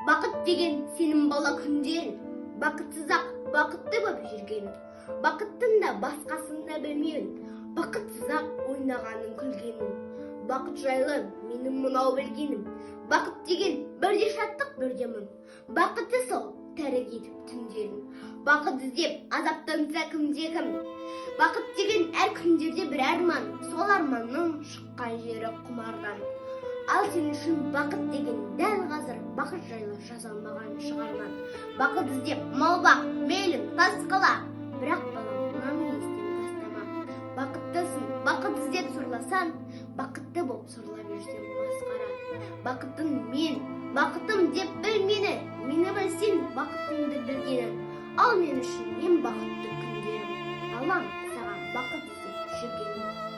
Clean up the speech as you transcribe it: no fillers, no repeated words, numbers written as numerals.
бақыт деген сенің бала күндерің, бақытсыз-ақ бақытты болып жүргенің, бақыттың да басқасын да білмеуін, бақытсыз-ақ ойнағаның күлгенің, бақыт жайлы менің мынау білгенім, бақыт деген бірде шаттық бірде мұң, бақыты сол тәрі кетіп түндерін, бақыт іздеп азаптанса кімде-кім, бақыт деген әр күндерде бір арман, сол арманның шыққан жері құмардан. Ал сен үшін бақыт деген дәл қазір бақыт жайлы жазылмаған шығарман. Бақыт іздеп мал бақ, мейлің тас қала, бірақ балам мынаны естен тастама. Бақыттысың, бақыт іздеп сорласаң, бақытты боп сорлап жүрсең масқара. Бақытың мен, бақытым деп біл мені білсең бақытыңды білгенін. Ал мен үшін ең бақытты күндерім, алам саған бақыт іздеп жүргенім.